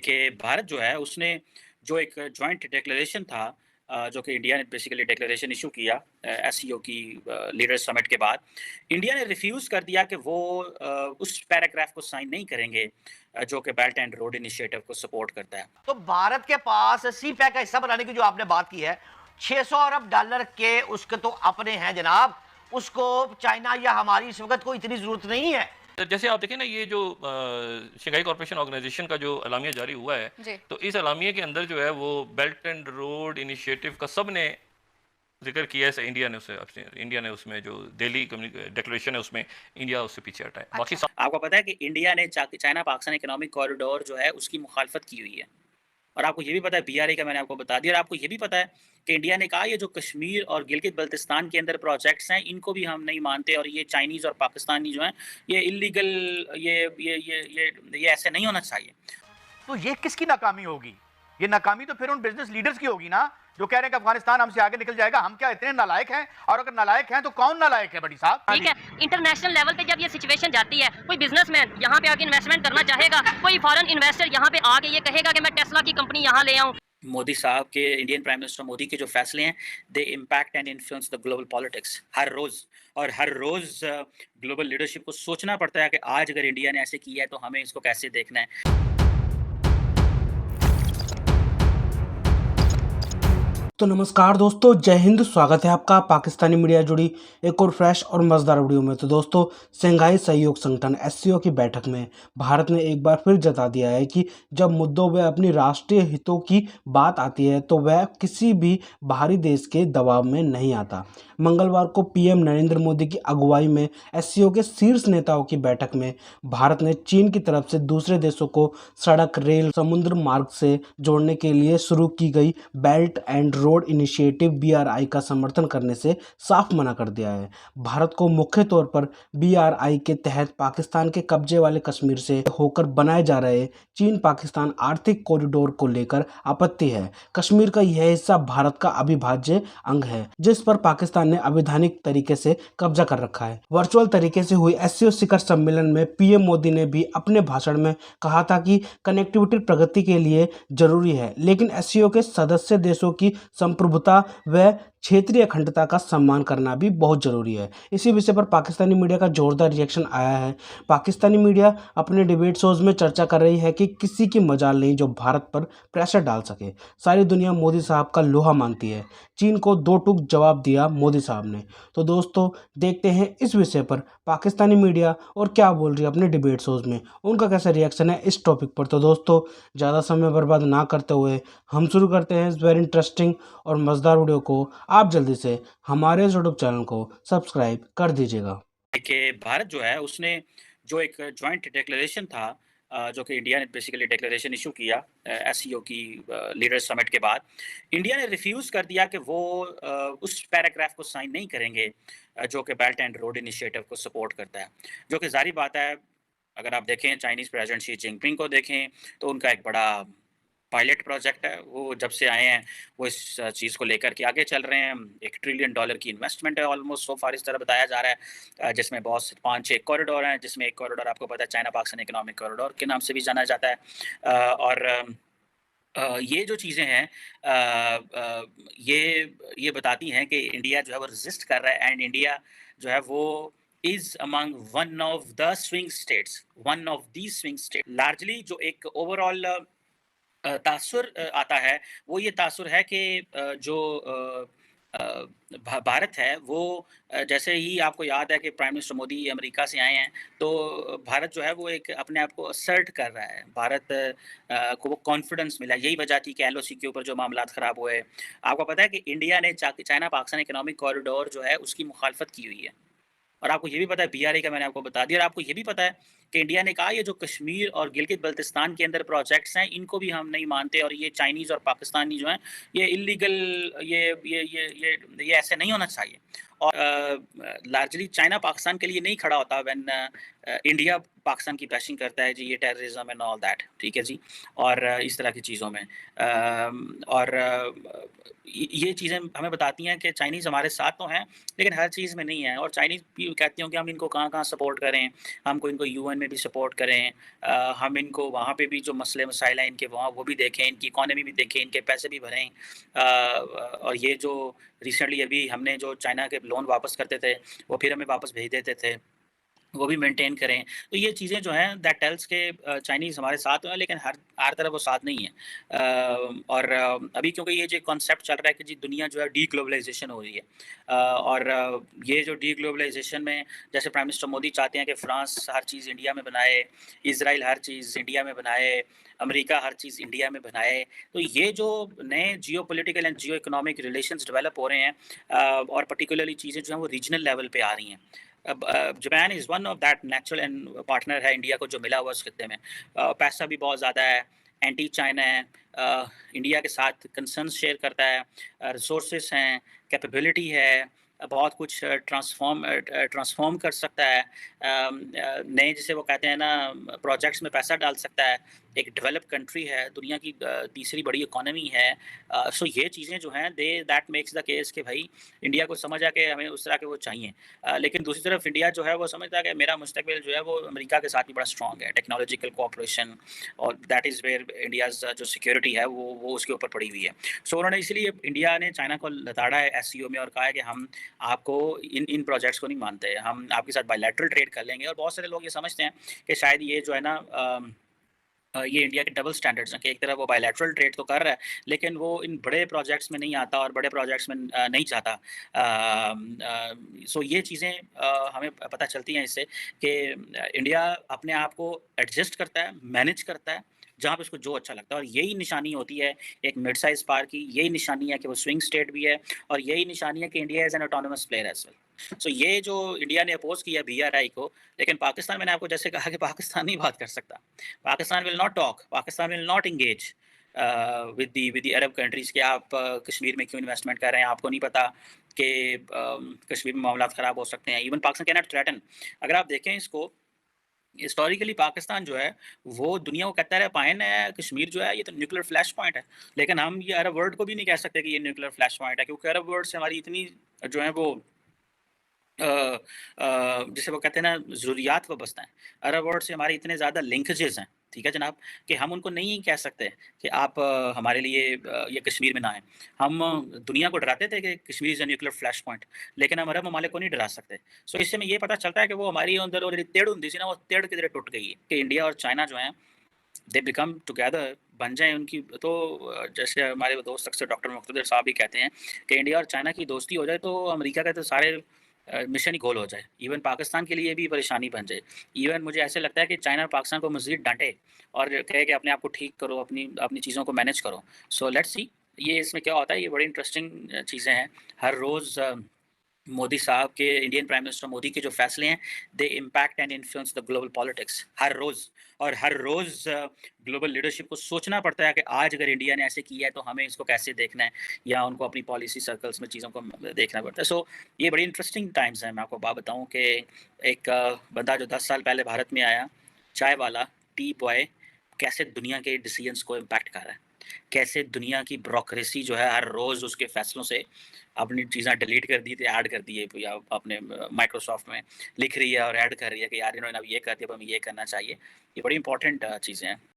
देखिए, भारत जो है उसने जो एक जॉइंट डिक्लेरेशन था जो कि इंडिया ने बेसिकली डिक्लेरेशन इश्यू किया एससीओ की लीडर्स समिट के बाद, इंडिया ने रिफ्यूज़ कर दिया कि वो उस पैराग्राफ को साइन नहीं करेंगे जो कि बेल्ट एंड रोड इनिशिएटिव को सपोर्ट करता है। तो भारत के पास सी पैक का हिस्सा बनाने की जो आपने बात की है, 600 अरब डॉलर के उसके तो अपने हैं जनाब, उसको चाइना या हमारी इस वक्त को इतनी जरूरत नहीं है। जैसे आप देखें ना, ये जो शंघाई कॉर्पोरेशन ऑर्गेनाइजेशन का जो एलामिया जारी हुआ है, तो इस एलामिया के अंदर जो है वो बेल्ट एंड रोड इनिशिएटिव का सब ने जिक्र किया है। इंडिया ने उसमें जो दिल्ली डिक्लेरेशन है उसमें इंडिया उससे पीछे हटा है। बाकी आपको पता है कि इंडिया ने चाइना पाकिस्तान इकोनॉमिक कॉरिडोर जो है उसकी मुखालफत की हुई है। और आपको ये भी पता है बीआरए का मैंने आपको बता दिया और आपको ये भी पता है कि इंडिया ने कहा ये जो कश्मीर और गिलगित बल्तिस्तान के अंदर प्रोजेक्ट्स हैं इनको भी हम नहीं मानते और ये चाइनीज़ और पाकिस्तानी जो हैं ये इल्लीगल ये ऐसे नहीं होना चाहिए। तो ये किसकी नाकामी होगी? ये नाकामी तो फिर उन बिजनेस लीडर्स की होगी ना, जो कह रहे हैं कि अफगानिस्तान हमसे आगे निकल जाएगा। हम क्या इतने नालायक हैं? और अगर नालायक हैं तो कौन नालायक है बड़ी साहब? ठीक है, इंटरनेशनल लेवल पे जब ये सिचुएशन जाती है, कोई बिजनेसमैन यहाँ पे आके इन्वेस्टमेंट करना चाहेगा, कोई फॉरेन इन्वेस्टर यहाँ पे आके ये कहेगा कि मैं टेस्ला की कंपनी यहाँ ले आऊँ। मोदी साहब के इंडियन प्राइम मिनिस्टर मोदी के जो फैसले हैं they impact and influence the global politics हर रोज़। और हर रोज़ ग्लोबल लीडरशिप को सोचना पड़ता है कि आज अगर इंडिया ने ऐसे किया है तो हमें इसको कैसे देखना है। तो नमस्कार दोस्तों, जय हिंद। स्वागत है आपका पाकिस्तानी मीडिया जुड़ी एक और फ्रेश और मज़ेदार वीडियो में। तो दोस्तों, शंघाई सहयोग संगठन एससीओ की बैठक में भारत ने एक बार फिर जता दिया है कि जब मुद्दों में अपनी राष्ट्रीय हितों की बात आती है तो वह किसी भी बाहरी देश के दबाव में नहीं आता। मंगलवार को पीएम नरेंद्र मोदी की अगुवाई में एससीओ के शीर्ष नेताओं की बैठक में भारत ने चीन की तरफ से दूसरे देशों को सड़क, रेल, समुद्र मार्ग से जोड़ने के लिए शुरू की गई belt and road initiative BRI का समर्थन करने से साफ मना कर दिया है। भारत को मुख्य तौर पर बीआरआई के तहत पाकिस्तान के कब्जे वाले कश्मीर से होकर बनाए जा रहे चीन पाकिस्तान आर्थिक कॉरिडोर को लेकर आपत्ति है। कश्मीर का यह हिस्सा भारत का अविभाज्य अंग है, जिस पर पाकिस्तान ने अवैधानिक तरीके से कब्जा कर रखा है। वर्चुअल तरीके से हुई एससीओ शिखर सम्मेलन में पीएम मोदी ने भी अपने भाषण में कहा था कि कनेक्टिविटी प्रगति के लिए जरूरी है, लेकिन एससीओ के सदस्य देशों की संप्रभुता व क्षेत्रीय अखंडता का सम्मान करना भी बहुत जरूरी है। इसी विषय पर पाकिस्तानी मीडिया का जोरदार रिएक्शन आया है। पाकिस्तानी मीडिया अपने डिबेट शोज में चर्चा कर रही है कि किसी की मजाल नहीं जो भारत पर प्रेशर डाल सके। सारी दुनिया मोदी साहब का लोहा मानती है। चीन को दो टूक जवाब दिया मोदी साहब ने। तो दोस्तों, देखते हैं इस विषय पर पाकिस्तानी मीडिया और क्या बोल रही है अपने डिबेट शोज में, उनका कैसा रिएक्शन है इस टॉपिक पर। तो दोस्तों, ज़्यादा समय बर्बाद ना करते हुए हम शुरू करते हैं इस वेरी इंटरेस्टिंग और मज़ेदार वीडियो को। आप जल्दी से हमारे यूट्यूब चैनल को सब्सक्राइब कर दीजिएगा। देखिए, भारत जो है उसने जो एक जॉइंट डिक्लेरेशन था जो कि इंडिया ने बेसिकली डिक्लेरेशन इशू किया एससीओ की लीडर्स समिट के बाद, इंडिया ने रिफ्यूज़ कर दिया कि वो उस पैराग्राफ को साइन नहीं करेंगे जो कि बेल्ट एंड रोड इनिशिएटिव को सपोर्ट करता है। जो कि ज़ाहिर बात है, अगर आप देखें चाइनीज़ प्रेसिडेंट शी जिनपिंग को देखें तो उनका एक बड़ा पायलट प्रोजेक्ट है। वो जब से आए हैं वो इस चीज़ को लेकर के आगे चल रहे हैं। $1 ट्रिलियन की इन्वेस्टमेंट है ऑलमोस्ट सो फार इस तरह बताया जा रहा है जिसमें बहुत से 5-6 कॉरिडोर हैं, जिसमें एक कॉरिडोर आपको पता है चाइना पाकिस्तान इकोनॉमिक कॉरिडोर के नाम से भी जाना जाता है। और ये जो चीज़ें हैं ये बताती हैं कि इंडिया जो है वो रेजिस्ट कर रहा है एंड इंडिया जो है वो is among one of the swing state. Largely जो एक ओवरऑल तासुर आता है, वो ये तासुर है कि जो भारत है वो जैसे ही आपको याद है कि प्राइम मिनिस्टर मोदी अमेरिका से आए हैं, तो भारत जो है वो एक अपने आप को असर्ट कर रहा है। भारत को वो कॉन्फिडेंस मिला, यही वजह थी कि एलओसी के ऊपर जो मामलात ख़राब हुए। आपको पता है कि इंडिया ने चाइना पाकिस्तान इकोनॉमिक कॉरिडोर जो है उसकी मुखालफत की हुई है। और आपको ये भी पता है बीआरए का मैंने आपको बता दिया और आपको ये भी पता है कि इंडिया ने कहा ये जो कश्मीर और गिलगित बल्तिस्तान के अंदर प्रोजेक्ट्स हैं इनको भी हम नहीं मानते और ये चाइनीज़ और पाकिस्तानी जो हैं ये इल्लीगल ये ऐसे नहीं होना चाहिए। और लार्जली चाइना पाकिस्तान के लिए नहीं खड़ा होता व्हेन इंडिया पाकिस्तान की बैशिंग करता है जी ये टेररिज्म एंड ऑल दैट, ठीक है जी। और इस तरह की चीज़ों में और ये चीज़ें हमें बताती हैं कि चाइनीज़ हमारे साथ तो हैं लेकिन हर चीज़ में नहीं है। और चाइनीज़ भी कहती हैं कि हम इनको कहाँ-कहाँ सपोर्ट करें, हमको इनको यूएन यमन में भी सपोर्ट करें, हम इनको वहाँ पे भी जो मसले मसाइल हैं इनके वहाँ वो भी देखें, इनकी इकॉनमी भी देखें, इनके पैसे भी भरें, और ये जो रिसेंटली अभी हमने जो चाइना के लोन वापस करते थे वो फिर हमें वापस भेज देते थे, वो भी मेंटेन करें। तो ये चीज़ें जो हैं दैट टेल्स के चाइनीज़ हमारे साथ हैं, लेकिन हर तरफ वो साथ नहीं है। और अभी क्योंकि ये जो कॉन्सेप्ट चल रहा है कि जी दुनिया जो है डी-ग्लोबलाइज़ेशन हो रही है, और ये जो डी-ग्लोबलाइज़ेशन में जैसे प्राइम मिनिस्टर मोदी चाहते हैं कि फ्रांस हर चीज़ इंडिया में बनाए, इज़राइल हर चीज़ इंडिया में बनाए, अमेरिका हर चीज़ इंडिया में बनाए। तो ये जो नए geopolitical and Jio economic relations develop हो रहे हैं, और पर्टिकुलरली चीज़ें जो हैं वो रीजनल लेवल पे आ रही हैं। अब Japan is one of that natural and partner है इंडिया को जो मिला हुआ उस खित्ते में। पैसा भी बहुत ज़्यादा है, एंटी चाइना है, इंडिया के साथ कंसर्न्स शेयर करता है, रिसोर्सेस हैं, कैपेबिलिटी है, बहुत कुछ ट्रांसफॉर्म कर सकता है, नए जिसे वो कहते हैं ना प्रोजेक्ट्स में पैसा डाल सकता है, एक डेवलप कंट्री है, दुनिया की तीसरी बड़ी इकोनॉमी है। सो ये चीज़ें जो हैं दैट मेक्स द केस कि भाई इंडिया को समझ आ के हमें उस तरह के वो चाहिए। लेकिन दूसरी तरफ इंडिया जो है वो समझता है कि मेरा मुस्तकबिल जो है वो अमेरिका के साथ भी बड़ा स्ट्रॉन्ग है, टेक्नोलॉजिकल कोऑपरेशन, और दैट इज़ वेयर इंडियाज़ जो सिक्योरिटी है वो उसके ऊपर पड़ी हुई है। सो उन्होंने इसलिए इंडिया ने चाइना को लताड़ा है एससीओ में और कहा है कि हम आपको इन प्रोजेक्ट्स को नहीं मानते, हम आपके साथ बायलैटरल ट्रेड कर लेंगे। और बहुत सारे लोग ये समझते हैं कि शायद ये जो है ना ये इंडिया के डबल स्टैंडर्ड्स हैं कि एक तरफ वो बायलैटरल ट्रेड तो कर रहा है, लेकिन वो इन बड़े प्रोजेक्ट्स में नहीं आता और बड़े प्रोजेक्ट्स में नहीं जाता। सो ये चीज़ें हमें पता चलती हैं इससे कि इंडिया अपने आप को एडजस्ट करता है, मैनेज करता है, जहाँ पे उसको जो अच्छा लगता है, और यही निशानी होती है एक मिड साइज़ पावर की, यही निशानी है कि वो स्विंग स्टेट भी है, और यही निशानी है कि India is an autonomous player as well. So ये जो इंडिया ने अपोज़ किया बीआरआई को, लेकिन पाकिस्तान, मैंने आपको जैसे कहा कि पाकिस्तान नहीं बात कर सकता। Pakistan will not talk. Pakistan will not engage with the Arab countries कि आप कश्मीर में क्यों इन्वेस्टमेंट कर रहे हैं, आपको नहीं पता कि कश्मीर में मामलात ख़राब हो सकते हैं। Even Pakistan can not threaten. अगर आप देखें इसको हिस्टोरिकली, पाकिस्तान जो है वो दुनिया को कहता रहा पाइन है कश्मीर जो है ये तो न्यूक्लियर फ्लैश पॉइंट है, लेकिन हम ये अरब वर्ल्ड को भी नहीं कह सकते कि ये न्यूक्लियर फ्लैश पॉइंट है, क्योंकि अरब वर्ल्ड से हमारी इतनी जो है वो जिसे वो कहते हैं ना ज़रूरियात वाबस्ता हैं। अरब वर्ल्ड से हमारे इतने ज़्यादा लिंकेजेस हैं, ठीक है जनाब, कि हम उनको नहीं कह सकते कि आप हमारे लिए ये कश्मीर में ना आएँ। हम दुनिया को डराते थे कि Kashmir is a nuclear flash point, लेकिन हम अरब ममालिक को नहीं डरा सकते। सो इससे हमें ये पता चलता है कि वो हमारी अंदर और तेड़ हुंदी सी ना, वो तेड़ किधरे टूट गई है कि इंडिया और चाइना जो हैं दे बिकम टुगेदर, बन जाएँ उनकी। तो जैसे हमारे दोस्त अक्सर डॉक्टर मुक़्तदिर साहब भी कहते हैं कि इंडिया और चाइना की दोस्ती हो जाए तो अमेरिका के तो सारे मिशन ही गोल हो जाए, इवन पाकिस्तान के लिए भी परेशानी बन जाए। इवन मुझे ऐसे लगता है कि चाइना पाकिस्तान को मज़ीद डाँटे और कहे कि अपने आप को ठीक करो, अपनी अपनी चीज़ों को मैनेज करो। सो लेट्स सी ये इसमें क्या होता है। ये बड़ी इंटरेस्टिंग चीज़ें हैं। हर रोज़ मोदी साहब के, इंडियन प्राइम मिनिस्टर मोदी के जो फैसले हैं they impact and influence the global politics हर रोज़। और हर रोज़ ग्लोबल लीडरशिप को सोचना पड़ता है कि आज अगर इंडिया ने ऐसे किया है तो हमें इसको कैसे देखना है, या उनको अपनी पॉलिसी सर्कल्स में चीज़ों को देखना पड़ता है। सो ये बड़ी इंटरेस्टिंग टाइम्स हैं। मैं आपको बात बताऊं कि एक बंदा जो 10 साल पहले भारत में आया, चाय वाला, टी बॉय, कैसे दुनिया के डिसीजंस को इम्पैक्ट कर रहा है, कैसे दुनिया की ब्यूरोक्रेसी जो है हर रोज़ उसके फैसलों से अपनी चीज़ें डिलीट कर दी थी, ऐड कर दी है, या अपने माइक्रोसॉफ्ट में लिख रही है और ऐड कर रही है कि यार इन्होंने अब ये कर दिया, अब हमें ये करना चाहिए। ये बड़ी इंपॉर्टेंट चीज़ें हैं।